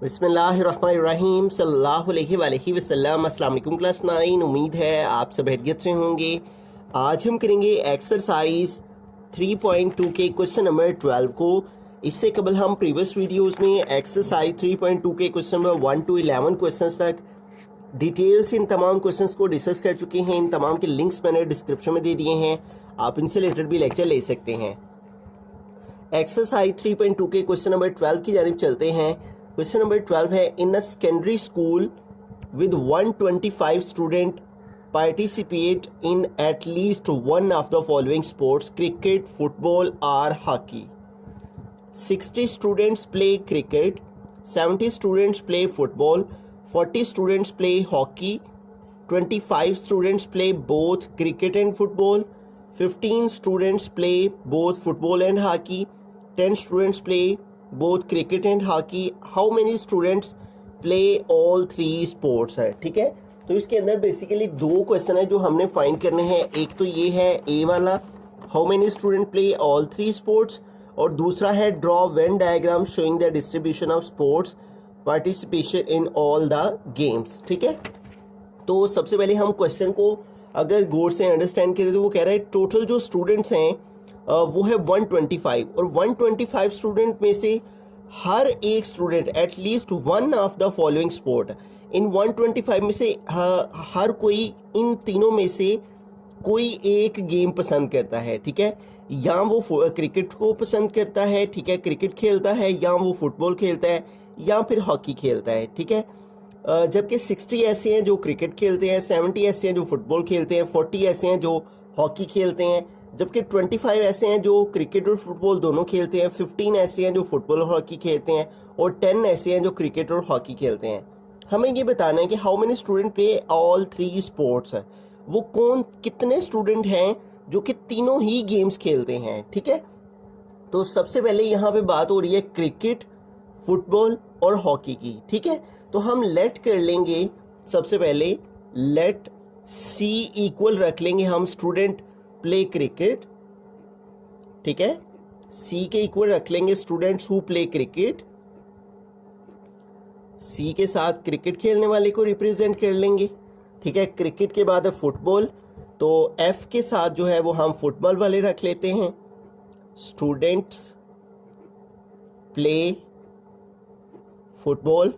बिस्मिल्लाहिर्रहमानिर्रहीम सल्लल्लाहु अलैहि वसल्लम। अस्सलाम वालेकुम क्लास 9। उम्मीद है आप सब खैरियत से होंगे। आज हम करेंगे एक्सरसाइज 3.2 के क्वेश्चन नंबर 12 को। इससे कबल हम प्रीवियस वीडियोस में एक्सरसाइज 3.2 के क्वेश्चन नंबर 1 to 11 क्वेश्चंस तक डिटेल से इन तमाम क्वेश्चंस को डिस्कस कर चुके हैं। इन तमाम के लिंक्स मैंने डिस्क्रिप्शन में दे दिए हैं, आप इनसे रिलेटेड भी लेक्चर ले सकते हैं। एक्सरसाइज 3.2 के क्वेश्चन नंबर 12 की जानिब चलते हैं। क्वेश्चन नंबर 12 है, in a secondary school with 125 student participate in at least one of the following sports cricket, football और hockey. 60 students play cricket, 70 students play football, 40 students play hockey, 25 students play both cricket and football, 15 students play both football and hockey, 10 students play both cricket and hockey. How many students play all three sports है, ठीक है। तो इसके अंदर basically दो question है जो हमने फाइंड करने हैं। एक तो ये है ए वाला, how many student play all three sports, और दूसरा है draw Venn diagram showing the distribution of sports participation in all the games, ठीक है। तो सबसे पहले हम क्वेश्चन को अगर गौर से अंडरस्टैंड करें तो वो कह रहा है टोटल जो स्टूडेंट्स हैं वो है 125, और 125 स्टूडेंट में से हर एक student at least one of the following sport, इन 125 में से हर कोई इन तीनों में से कोई एक गेम पसंद करता है, ठीक है। या वो क्रिकेट को पसंद करता है, ठीक है, क्रिकेट खेलता है, या वो फुटबॉल खेलता है, या फिर हॉकी खेलता है, ठीक है। जबकि 60 ऐसे हैं जो क्रिकेट खेलते हैं, 70 ऐसे हैं जो फुटबॉल खेलते हैं, 40 ऐसे हैं जो हॉकी खेलते हैं, जबकि 25 ऐसे हैं जो क्रिकेट और फुटबॉल दोनों खेलते हैं, 15 ऐसे हैं जो फुटबॉल और हॉकी खेलते हैं, और 10 ऐसे हैं जो क्रिकेट और हॉकी खेलते हैं। हमें ये बताना है कि how many student play all three sports है, वो कितने स्टूडेंट हैं जो कि तीनों ही गेम्स खेलते हैं, ठीक है। तो सबसे पहले यहाँ पे बात हो रही है क्रिकेट, फुटबॉल और हॉकी की, ठीक है। तो हम लेट कर लेंगे, सबसे पहले लेट सी इक्वल रख लेंगे हम स्टूडेंट प्ले क्रिकेट, ठीक है। सी के इक्वल रख लेंगे स्टूडेंट्स हु प्ले क्रिकेट, सी के साथ क्रिकेट खेलने वाले को रिप्रेजेंट कर लेंगे, ठीक है। क्रिकेट के बाद है फुटबॉल, तो एफ के साथ जो है वो हम फुटबॉल वाले रख लेते हैं, स्टूडेंट्स प्ले फुटबॉल।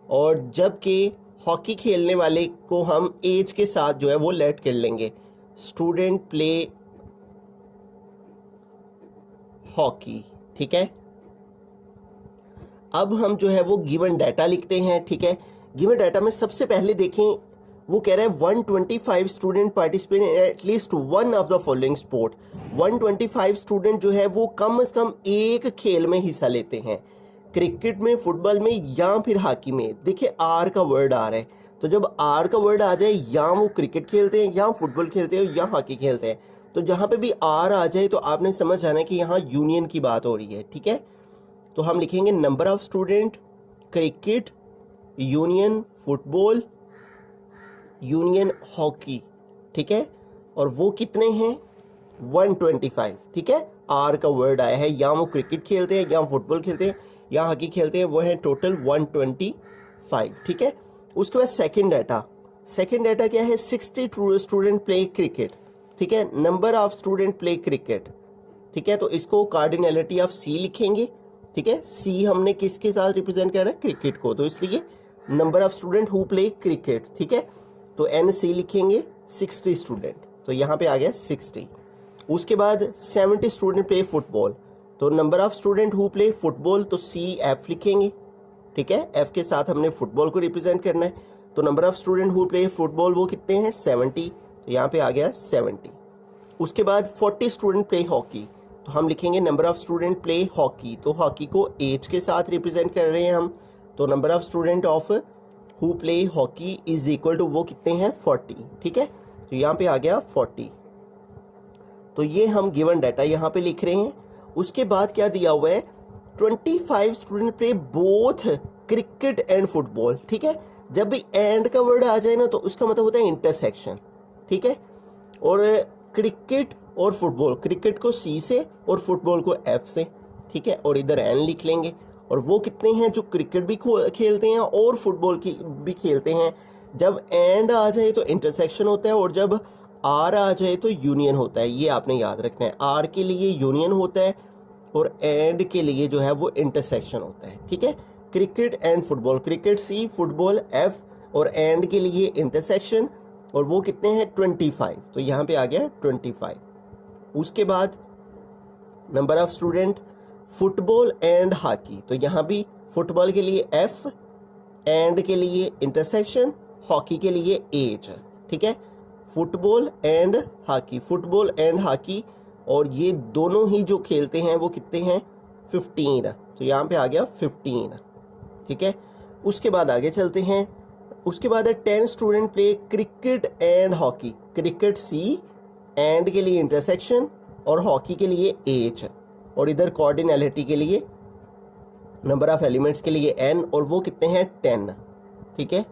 और जबकि हॉकी खेलने वाले को हम एज के साथ जो है वो लेट कर लेंगे, स्टूडेंट प्ले हॉकी, ठीक है। अब हम जो है वो गिवन डाटा लिखते हैं, ठीक है। गिवन डाटा में सबसे पहले देखें, वो कह रहा है 125 student participate in at least one of the following sport. 125 student जो है वो कम से कम एक खेल में हिस्सा लेते हैं, क्रिकेट में, फुटबॉल में, या फिर हॉकी में। देखिए आर का वर्ड आ रहा है, तो जब आर का वर्ड आ जाए, या वो क्रिकेट खेलते हैं, या फुटबॉल खेलते हैं, या हॉकी खेलते हैं, तो जहां पे भी आर आ जाए तो आपने समझ जाना है कि यहाँ यूनियन की बात हो रही है, ठीक है। तो हम लिखेंगे number of student cricket union football union hockey, ठीक है। और वो कितने हैं? 125, ठीक है। आर का वर्ड आया है, या वो क्रिकेट खेलते हैं, या फुटबॉल खेलते हैं, या हॉकी खेलते हैं, वो है टोटल 125, ठीक है। उसके बाद सेकंड डाटा क्या है? 60 स्टूडेंट प्ले क्रिकेट, ठीक है। Number of student play cricket, ठीक है। तो इसको कार्डिनलिटी ऑफ सी लिखेंगे, ठीक है। सी हमने किसके साथ रिप्रेजेंट करना है? क्रिकेट को, तो इसलिए number of student who play cricket, ठीक है। तो एन सी लिखेंगे 60 स्टूडेंट, तो यहाँ पे आ गया 60। उसके बाद 70 स्टूडेंट प्ले फुटबॉल, तो number of student who play football, तो सी एफ लिखेंगे, ठीक है। एफ के साथ हमने फुटबॉल को रिप्रेजेंट करना है, तो number of student who play football वो कितने हैं? 70, तो यहाँ पे आ गया 70। उसके बाद 40 स्टूडेंट प्ले हॉकी, तो हम लिखेंगे number of student play hockey, तो हॉकी को एज के साथ रिप्रेजेंट कर रहे हैं हम, तो number of student of who play hockey is equal to वो कितने हैं? 40, ठीक है। तो यहाँ पे आ गया 40। तो ये हम गिवन डाटा यहाँ पे लिख रहे हैं। उसके बाद क्या दिया हुआ है? 25 student play both cricket and football, ठीक है। जब भी एंड का वर्ड आ जाए ना तो उसका मतलब होता है इंटरसेक्शन, ठीक है। और क्रिकेट और फुटबॉल, क्रिकेट को सी से और फुटबॉल को एफ से, ठीक है। और इधर एन लिख लेंगे, और वो कितने हैं जो क्रिकेट भी खेलते हैं और फुटबॉल की भी खेलते हैं। जब एंड आ जाए तो इंटरसेक्शन होता है और जब आर आ जाए तो यूनियन होता है। ये आपने याद रखना है, आर के लिए यूनियन होता है और एंड के लिए जो है वो इंटरसेक्शन होता है। ठीक है, cricket and football, cricket C, football F और एंड के लिए इंटरसेक्शन, और वो कितने हैं 25। तो यहाँ पे आ गया 25। उसके बाद number of student football and hockey, तो यहाँ भी फुटबॉल के लिए एफ, एंड के लिए इंटरसेक्शन, हॉकी के लिए एच। ठीक है, football and hockey, football and hockey, और ये दोनों ही जो खेलते हैं वो कितने हैं 15। तो यहाँ पे आ गया 15। ठीक है, उसके बाद आगे चलते हैं। उसके बाद है 10 student play cricket and hockey, cricket C, and के लिए इंटरसेक्शन और हॉकी के लिए एच, और इधर कोऑर्डिनेलिटी के लिए नंबर ऑफ एलिमेंट्स के लिए n, और वो कितने हैं 10। ठीक है,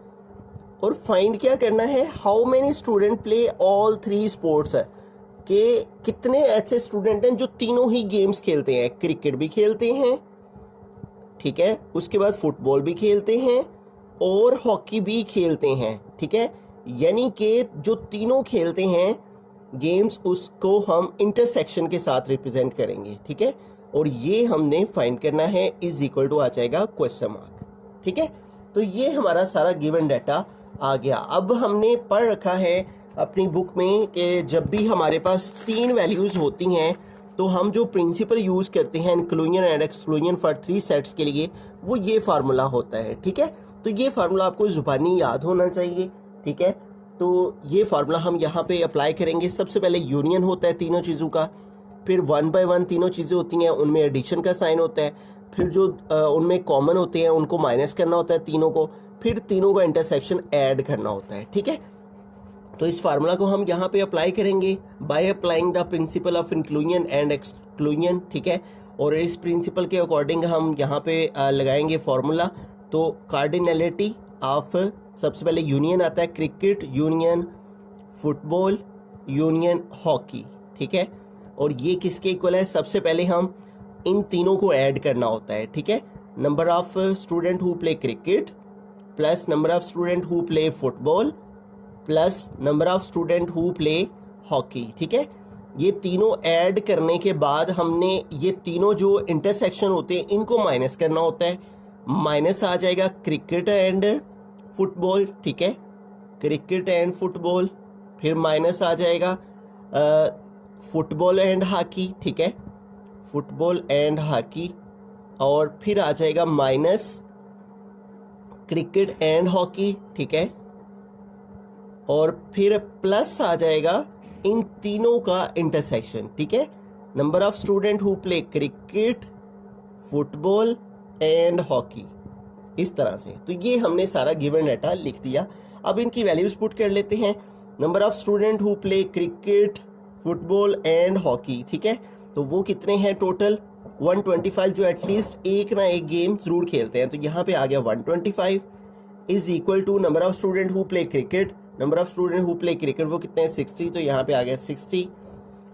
और फाइंड क्या करना है, how many student play all 3 sports, कि कितने ऐसे स्टूडेंट हैं जो तीनों ही गेम्स खेलते हैं, क्रिकेट भी खेलते हैं, ठीक है, उसके बाद फुटबॉल भी खेलते हैं और हॉकी भी खेलते हैं। ठीक है, यानी कि जो तीनों खेलते हैं गेम्स उसको हम इंटरसेक्शन के साथ रिप्रेजेंट करेंगे। ठीक है, और ये हमने फाइंड करना है, इज इक्वल टू आ जाएगा क्वेश्चन मार्क। ठीक है, तो ये हमारा सारा गिवन डाटा आ गया। अब हमने पढ़ रखा है अपनी बुक में कि जब भी हमारे पास 3 वैल्यूज होती हैं तो हम जो प्रिंसिपल यूज करते हैं inclusion and exclusion for 3 sets के लिए, वो ये फार्मूला होता है। ठीक है, तो ये फार्मूला आपको जुबानी याद होना चाहिए। ठीक है, तो ये फार्मूला हम यहाँ पे अप्लाई करेंगे। सबसे पहले यूनियन होता है तीनों चीज़ों का, फिर 1 by 1 तीनों चीज़ें होती हैं, उनमें एडिशन का साइन होता है, फिर जो उनमें कॉमन होते हैं उनको माइनस करना होता है तीनों को, फिर तीनों का इंटरसेक्शन ऐड करना होता है। ठीक है, तो इस फार्मूला को हम यहाँ पे अप्लाई करेंगे by applying the principle of inclusion and exclusion. ठीक है, और इस प्रिंसिपल के अकॉर्डिंग हम यहाँ पे लगाएंगे फार्मूला। तो कार्डिनलिटी ऑफ, सबसे पहले यूनियन आता है, cricket union football union hockey. ठीक है, और ये किसके इक्वल है, सबसे पहले हम इन तीनों को ऐड करना होता है। ठीक है, number of student who play cricket plus number of student who play football plus number of student who play hockey. ठीक है, ये तीनों ऐड करने के बाद हमने ये तीनों जो इंटरसेक्शन होते हैं इनको माइनस करना होता है। माइनस आ जाएगा क्रिकेट एंड फुटबॉल। ठीक है, क्रिकेट एंड फुटबॉल, फिर माइनस आ जाएगा फुटबॉल एंड हॉकी। ठीक है, फुटबॉल एंड हॉकी, और फिर आ जाएगा माइनस क्रिकेट एंड हॉकी। ठीक है, और फिर प्लस आ जाएगा इन तीनों का इंटरसेक्शन। ठीक है, number of student who play cricket football and hockey, इस तरह से। तो ये हमने सारा गिवन डाटा लिख दिया। अब इनकी वैल्यूज पुट कर लेते हैं। Number of student who play cricket football and hockey, ठीक है, तो वो कितने हैं टोटल 125, जो एटलीस्ट एक ना एक गेम जरूर खेलते हैं। तो यहाँ पे आ गया 125 is equal to number of student who play cricket, number of student who play cricket वो कितने हैं 60, तो यहाँ पे आ गया 60,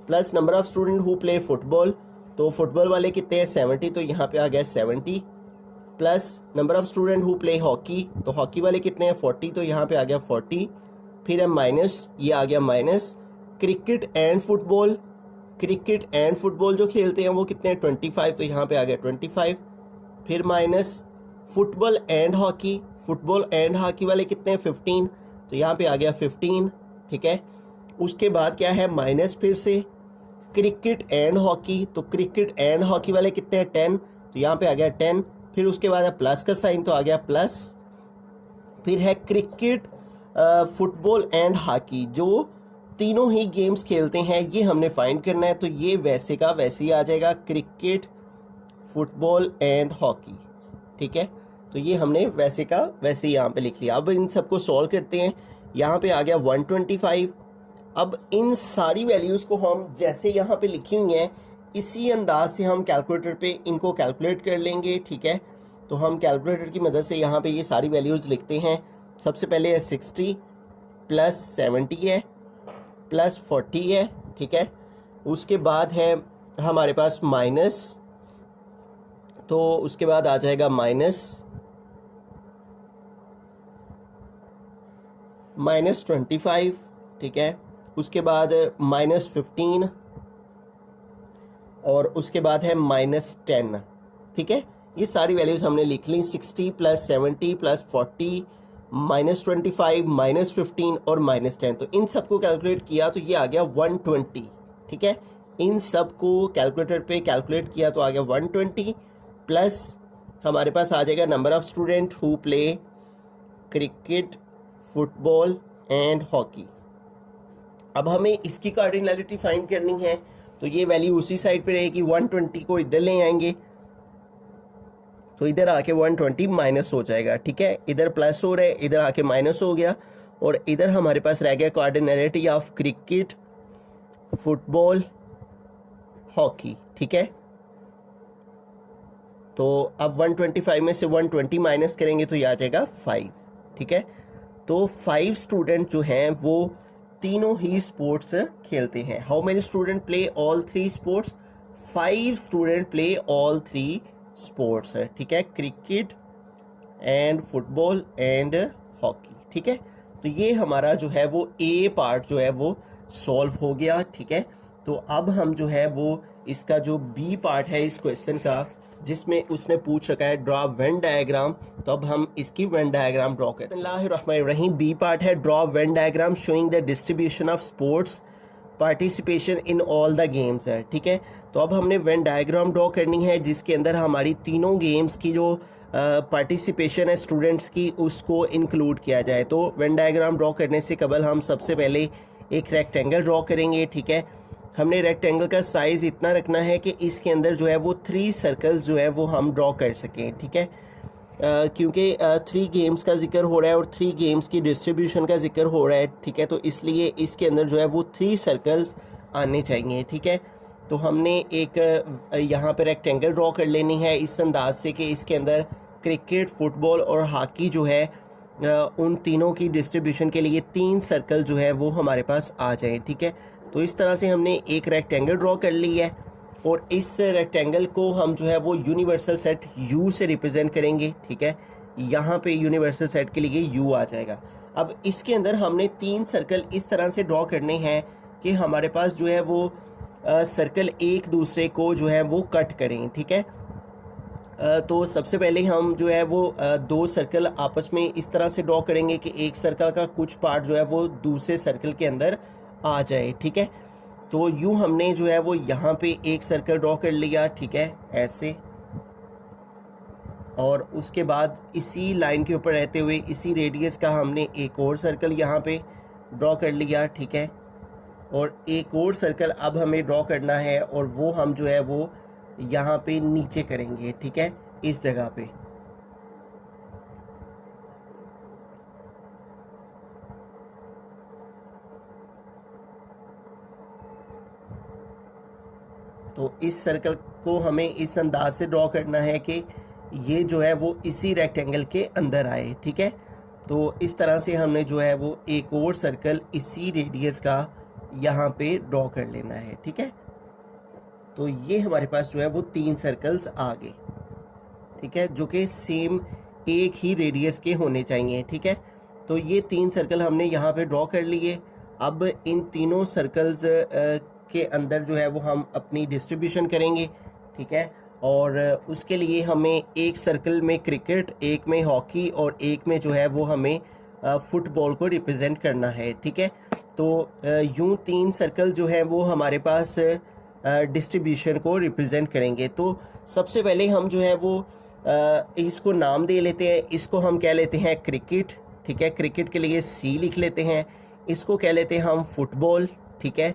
plus number of student who play football, तो फुटबॉल वाले कितने हैं 70, तो यहाँ पे आ गया 70, plus number of student who play hockey, तो हॉकी वाले कितने हैं 40, तो यहाँ पे आ गया 40, फिर है माइनस, ये आ गया minus cricket and football, cricket and football जो खेलते हैं वो कितने हैं 25, तो यहाँ पे आ गया 25, फिर minus football and hockey, football and hockey वाले कितने हैं 15, तो यहाँ पे आ गया 15, ठीक है। उसके बाद क्या है माइनस फिर से क्रिकेट एंड हॉकी, तो क्रिकेट एंड हॉकी वाले कितने हैं 10, तो यहाँ पे आ गया 10, फिर उसके बाद है प्लस का साइन, तो आ गया प्लस, फिर है क्रिकेट फुटबॉल एंड हॉकी, जो तीनों ही गेम्स खेलते हैं, ये हमने फाइंड करना है। तो ये वैसे का वैसे ही आ जाएगा क्रिकेट फुटबॉल एंड हॉकी, ठीक है। तो ये हमने वैसे का वैसे ही यहाँ पे लिख लिया। अब इन सबको सॉल्व करते हैं। यहाँ पे आ गया 125। अब इन सारी वैल्यूज को हम जैसे यहाँ पे लिखी हुई हैं इसी अंदाज से हम कैलकुलेटर पे इनको कैलकुलेट कर लेंगे, ठीक है। तो हम कैलकुलेटर की मदद से यहाँ पे ये सारी वैल्यूज लिखते हैं। सबसे पहले है 60 प्लस 70 है प्लस 40 है, ठीक है। उसके बाद है हमारे पास माइनस तो उसके बाद आ जाएगा -25, ठीक है। उसके बाद -15 और उसके बाद है -10, ठीक है। ये सारी वैल्यूज़ हमने लिख ली, 60 + 70 + 40 -25 -15 और -10। तो इन सबको कैलकुलेट किया तो ये आ गया 120, ठीक है। इन सब को कैलकुलेटर पे कैलकुलेट किया तो आ गया 120 प्लस हमारे पास आ जाएगा number of student who play cricket, football and hockey. अब हमें इसकी कार्डिनलिटी फाइंड करनी है, तो ये वैल्यू उसी साइड पे रहेगी। 120 को इधर ले आएंगे तो इधर आके 120 माइनस हो जाएगा, ठीक है। इधर प्लस हो रहा है, इधर आके माइनस हो गया और इधर हमारे पास रह गया cardinality of cricket, football, hockey, ठीक है। तो अब 125 में से 120 माइनस करेंगे तो ये आ जाएगा 5, ठीक है। तो 5 स्टूडेंट जो हैं वो तीनों ही स्पोर्ट्स खेलते हैं। How many student play all 3 sports? 5 student play all 3 sports, ठीक है, cricket and football and hockey, ठीक है। तो ये हमारा जो है वो ए पार्ट जो है वो सॉल्व हो गया, ठीक है। तो अब हम जो है वो इसका जो बी पार्ट है इस क्वेश्चन का, जिसमें उसने पूछ रखा है ड्रॉ वेन डायग्राम, तो अब हम इसकी वेन डायग्राम ड्रॉ करें। बिस्मिल्लाहिर्रहमानिर्रहीम। बी पार्ट है draw Venn diagram showing the distribution of sports participation in all the games है, ठीक है। तो अब हमने वेन डायग्राम ड्रॉ करनी है जिसके अंदर हमारी तीनों गेम्स की जो पार्टिसिपेशन है स्टूडेंट्स की उसको इंक्लूड किया जाए। तो वेन डायग्राम ड्रॉ करने से कबल हम सबसे पहले एक रेक्टेंगल ड्रॉ करेंगे, ठीक है। हमने रेक्टेंगल का साइज़ इतना रखना है कि इसके अंदर जो है वो 3 सर्कल्स जो है वो हम ड्रॉ कर सकें, ठीक है। क्योंकि 3 गेम्स का जिक्र हो रहा है और 3 गेम्स की डिस्ट्रीब्यूशन का जिक्र हो रहा है, ठीक है। तो इसलिए इसके अंदर जो है वो 3 सर्कल्स आने चाहिए, ठीक है। तो हमने एक यहाँ पर रेक्टेंगल ड्रॉ कर लेनी है इस अंदाज से कि इसके अंदर क्रिकेट, फुटबॉल और हॉकी जो है उन तीनों की डिस्ट्रीब्यूशन के लिए 3 सर्कल जो है वो हमारे पास आ जाए, ठीक है। तो इस तरह से हमने एक रेक्टेंगल ड्रॉ कर ली है और इस रेक्टेंगल को हम जो है वो यूनिवर्सल सेट यू से रिप्रेजेंट करेंगे, ठीक है। यहाँ पे यूनिवर्सल सेट के लिए यू आ जाएगा। अब इसके अंदर हमने 3 सर्कल इस तरह से ड्रॉ करने हैं कि हमारे पास जो है वो सर्कल एक दूसरे को जो है वो कट करें, ठीक है। तो सबसे पहले हम जो है वो 2 सर्कल आपस में इस तरह से ड्रॉ करेंगे कि एक सर्कल का कुछ पार्ट जो है वो दूसरे सर्कल के अंदर आ जाए, ठीक है। तो यूँ हमने जो है वो यहाँ पे एक सर्कल ड्रॉ कर लिया, ठीक है, ऐसे। और उसके बाद इसी लाइन के ऊपर रहते हुए इसी रेडियस का हमने एक और सर्कल यहाँ पे ड्रॉ कर लिया, ठीक है। और एक और सर्कल अब हमें ड्रॉ करना है और वो हम जो है वो यहाँ पे नीचे करेंगे, ठीक है, इस जगह पे। तो इस सर्कल को हमें इस अंदाज से ड्रॉ करना है कि ये जो है वो इसी रेक्टेंगल के अंदर आए, ठीक है। तो इस तरह से हमने जो है वो एक और सर्कल इसी रेडियस का यहाँ पे ड्रॉ कर लेना है, ठीक है। तो ये हमारे पास जो है वो 3 सर्कल्स आ गए, ठीक है, जो कि सेम एक ही रेडियस के होने चाहिए, ठीक है। तो ये 3 सर्कल हमने यहाँ पे ड्रॉ कर लिए। अब इन तीनों सर्कल्स के अंदर जो है वो हम अपनी डिस्ट्रीब्यूशन करेंगे, ठीक है। और उसके लिए हमें एक सर्कल में क्रिकेट, एक में हॉकी और एक में जो है वो हमें फुटबॉल को रिप्रेजेंट करना है, ठीक है। तो यूँ 3 सर्कल जो है वो हमारे पास डिस्ट्रीब्यूशन को रिप्रेजेंट करेंगे। तो सबसे पहले हम जो है वो इसको नाम दे लेते हैं। इसको हम कह लेते हैं क्रिकेट, ठीक है, क्रिकेट के लिए सी लिख लेते हैं। इसको कह लेते हैं हम फुटबॉल, ठीक है,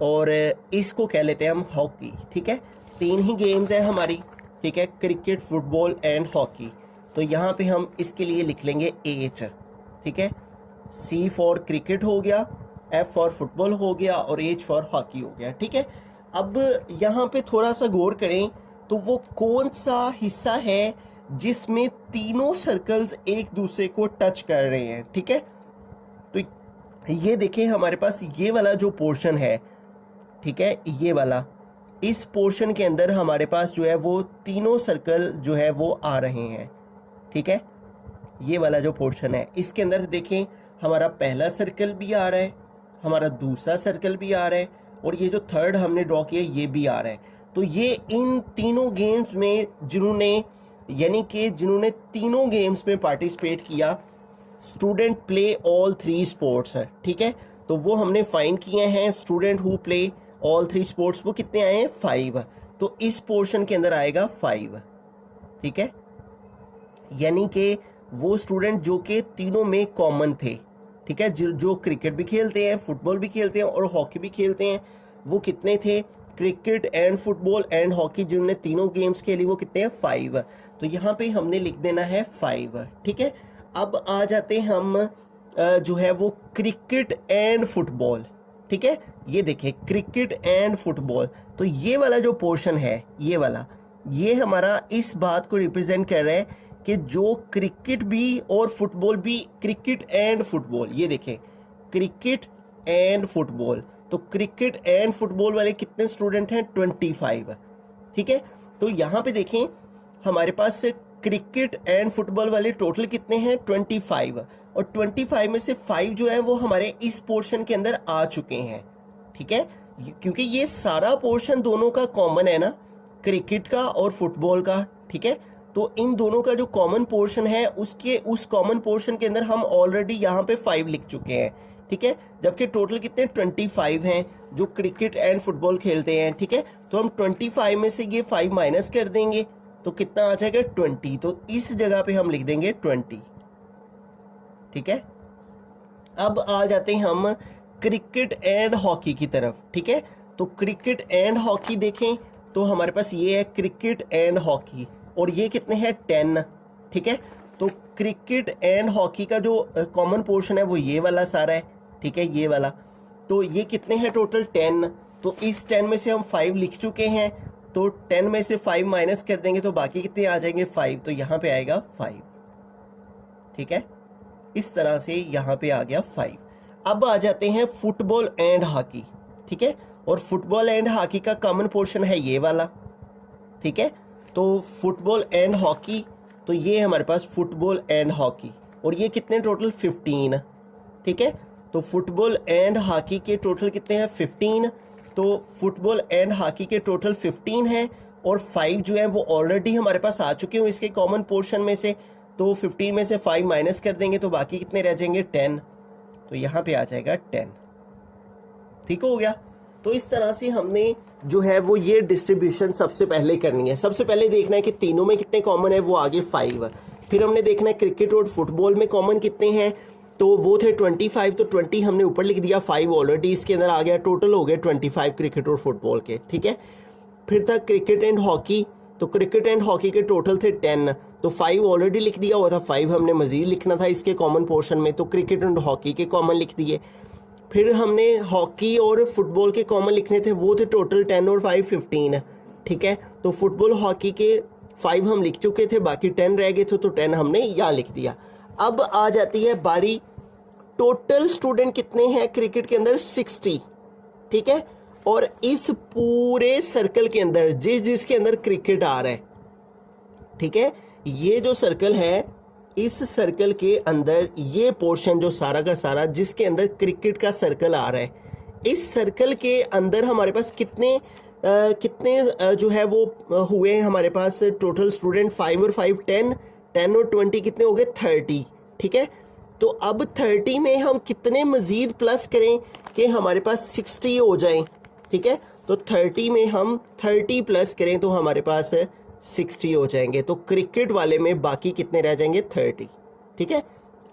और इसको कह लेते हैं हम हॉकी, ठीक है। 3 ही गेम्स हैं हमारी, ठीक है, क्रिकेट, फुटबॉल एंड हॉकी। तो यहाँ पे हम इसके लिए लिख लेंगे H, ठीक है। C फॉर क्रिकेट हो गया, F फॉर फुटबॉल हो गया और H फॉर हॉकी हो गया, ठीक है। अब यहाँ पे थोड़ा सा गौर करें तो वो कौन सा हिस्सा है जिसमें तीनों सर्कल्स एक दूसरे को टच कर रहे हैं, ठीक है। तो ये देखें हमारे पास ये वाला जो पोर्शन है, ठीक है, ये वाला, इस पोर्शन के अंदर हमारे पास जो है वो तीनों सर्कल जो है वो आ रहे हैं, ठीक है। ये वाला जो पोर्शन है इसके अंदर देखें हमारा पहला सर्कल भी आ रहा है, हमारा दूसरा सर्कल भी आ रहा है, और ये जो थर्ड हमने ड्रॉ किया ये भी आ रहा है। तो ये इन तीनों गेम्स में जिन्होंने तीनों गेम्स में पार्टिसिपेट किया, स्टूडेंट प्ले ऑल 3 स्पोर्ट्स है, ठीक है। तो वो हमने फाइंड किए हैं, student who play all 3 sports वो कितने आए हैं 5। तो इस पोर्शन के अंदर आएगा 5, ठीक है। यानी कि वो स्टूडेंट जो कि तीनों में कॉमन थे, ठीक है, जो क्रिकेट भी खेलते हैं, फुटबॉल भी खेलते हैं और हॉकी भी खेलते हैं, वो कितने थे, cricket and football and hockey जिन्होंने तीनों गेम्स खेली वो कितने हैं 5। तो यहाँ पे हमने लिख देना है 5, ठीक है। अब आ जाते हैं हम जो है वो क्रिकेट एंड फुटबॉल, ठीक है। ये देखिए क्रिकेट एंड फुटबॉल, तो ये वाला जो पोर्शन है ये वाला, ये हमारा इस बात को रिप्रेजेंट कर रहा है कि जो क्रिकेट भी और फुटबॉल भी, क्रिकेट एंड फुटबॉल, ये देखें क्रिकेट एंड फुटबॉल, तो क्रिकेट एंड फुटबॉल वाले कितने स्टूडेंट हैं 25, ठीक है। तो यहाँ पे देखें हमारे पास क्रिकेट एंड फुटबॉल वाले टोटल कितने हैं 25, और 25 में से 5 जो है वो हमारे इस पोर्शन के अंदर आ चुके हैं, ठीक है। क्योंकि ये सारा पोर्शन दोनों का कॉमन है ना, क्रिकेट का और फुटबॉल का, ठीक है। तो इन दोनों का जो कॉमन पोर्शन है उस कॉमन पोर्शन के अंदर हम ऑलरेडी यहाँ पे 5 लिख चुके हैं, ठीक है। जबकि टोटल कितने 25 हैं जो क्रिकेट एंड फुटबॉल खेलते हैं, ठीक है। तो हम 25 में से ये 5 माइनस कर देंगे तो कितना आ जाएगा 20। तो इस जगह पे हम लिख देंगे 20, ठीक है। अब आ जाते हैं हम क्रिकेट एंड हॉकी की तरफ, ठीक है। तो क्रिकेट एंड हॉकी देखें तो हमारे पास ये है क्रिकेट एंड हॉकी, और ये कितने हैं 10, ठीक है। तो क्रिकेट एंड हॉकी का जो कॉमन पोर्शन है वो ये वाला सारा है, ठीक है, ये वाला। तो ये कितने हैं टोटल 10, तो इस 10 में से हम 5 लिख चुके हैं, तो 10 में से 5 माइनस कर देंगे तो बाकी कितने आ जाएंगे 5, तो यहाँ पे आएगा 5, ठीक है। इस तरह से यहाँ पे आ गया 5। अब आ जाते हैं फुटबॉल एंड हॉकी, ठीक है। और फुटबॉल एंड हॉकी का कॉमन पोर्शन है ये वाला, ठीक है। तो फुटबॉल एंड हॉकी, तो ये हमारे पास फुटबॉल एंड हॉकी, और ये कितने टोटल 15, ठीक है। तो फुटबॉल एंड हॉकी के टोटल कितने हैं 15, तो फुटबॉल एंड हॉकी के टोटल 15 है, और 5 जो है वो ऑलरेडी हमारे पास आ चुके हैं इसके कॉमन पोर्शन में से, तो 15 में से 5 माइनस कर देंगे तो बाकी कितने रह जाएंगे 10, तो यहाँ पे आ जाएगा 10, ठीक हो गया। तो इस तरह से हमने जो है वो ये डिस्ट्रीब्यूशन सबसे पहले करनी है। सबसे पहले देखना है कि तीनों में कितने कॉमन है, वो आगे 5। फिर हमने देखना है क्रिकेट और फुटबॉल में कॉमन कितने हैं, तो वो थे 25, तो 20 हमने ऊपर लिख दिया, 5 ऑलरेडी इसके अंदर आ गया, टोटल हो गए 25 क्रिकेट और फुटबॉल के, ठीक है। फिर था क्रिकेट एंड हॉकी, तो क्रिकेट एंड हॉकी के टोटल थे 10, तो 5 ऑलरेडी लिख दिया हुआ था, 5 हमने मजीद लिखना था इसके कॉमन पोर्शन में, तो क्रिकेट एंड हॉकी के कॉमन लिख दिए। फिर हमने हॉकी और फुटबॉल के कॉमन लिखने थे, वो थे टोटल 10 और 5 15, ठीक है। तो फुटबॉल हॉकी के 5 हम लिख चुके थे, बाकी 10 रह गए थे, तो 10 हमने यहाँ लिख दिया। अब आ जाती है बारी, टोटल स्टूडेंट कितने हैं क्रिकेट के अंदर 60, ठीक है। और इस पूरे सर्कल के अंदर जिसके अंदर क्रिकेट आ रहा है, ठीक है, ये जो सर्कल है, इस सर्कल के अंदर ये पोर्शन जो सारा का सारा जिसके अंदर क्रिकेट का सर्कल आ रहा है, इस सर्कल के अंदर हमारे पास कितने जो है वो हुए हैं हमारे पास टोटल स्टूडेंट 5 और 5 10 और 20 कितने हो गए 30, ठीक है। तो अब 30 में हम कितने मजीद प्लस करें कि हमारे पास 60 हो जाए, ठीक है। तो 30 में हम 30 प्लस करें तो हमारे पास 60 हो जाएंगे, तो क्रिकेट वाले में बाकी कितने रह जाएंगे 30, ठीक है,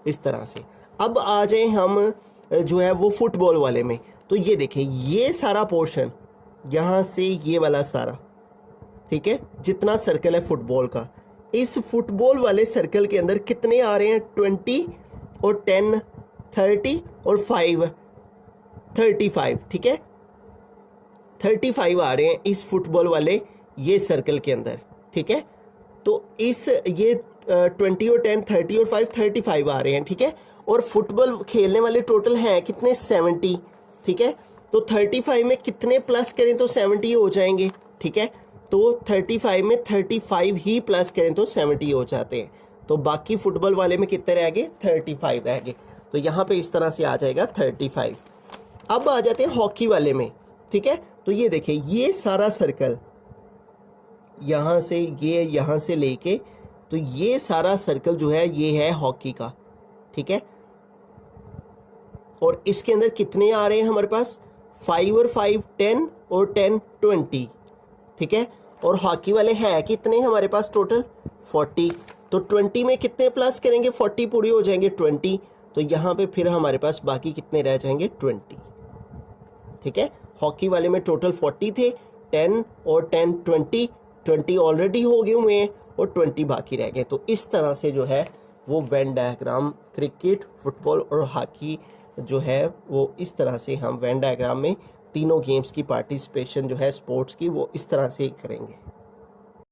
इस तरह से। अब आ जाए हम जो है वो फुटबॉल वाले में, तो ये देखें ये सारा पोर्शन यहाँ से ये वाला सारा, ठीक है, जितना सर्कल है फुटबॉल का, इस फुटबॉल वाले सर्कल के अंदर कितने आ रहे हैं 20 और 10 30 और 5 35, ठीक है, 35 आ रहे हैं इस फुटबॉल वाले ये सर्कल के अंदर, ठीक है। तो इस ये 20 और 10 30 और 5 35 आ रहे हैं, ठीक है। और फुटबॉल खेलने वाले टोटल हैं कितने 70, ठीक है। तो 35 में कितने प्लस करें तो 70 हो जाएंगे, ठीक है। तो 35 में 35 ही प्लस करें तो 70 हो जाते हैं। तो बाकी फुटबॉल वाले में कितने रह गए, 35 रह गए। तो यहाँ पे इस तरह से आ जाएगा 35। अब आ जाते हैं हॉकी वाले में, ठीक है। तो ये देखिए, ये सारा सर्कल यहाँ से, ये यहाँ से लेके, तो ये सारा सर्कल जो है ये है हॉकी का, ठीक है। और इसके अंदर कितने आ रहे हैं हमारे पास, 5 और 5 10 और 10 20, ठीक है। और हॉकी वाले हैं कितने हमारे पास टोटल 40। तो 20 में कितने प्लस करेंगे, 40 पूरी हो जाएंगे 20। तो यहाँ पे फिर हमारे पास बाकी कितने रह जाएंगे 20, ठीक है। हॉकी वाले में टोटल 40 थे, 10 और 10 20 ऑलरेडी हो गए हुए हैं और 20 बाकी रह गए। तो इस तरह से जो है वो वेन डायग्राम क्रिकेट, फुटबॉल और हॉकी जो है वो इस तरह से हम वेन डायग्राम में तीनों गेम्स की पार्टिसिपेशन जो है स्पोर्ट्स की वो इस तरह से ही करेंगे।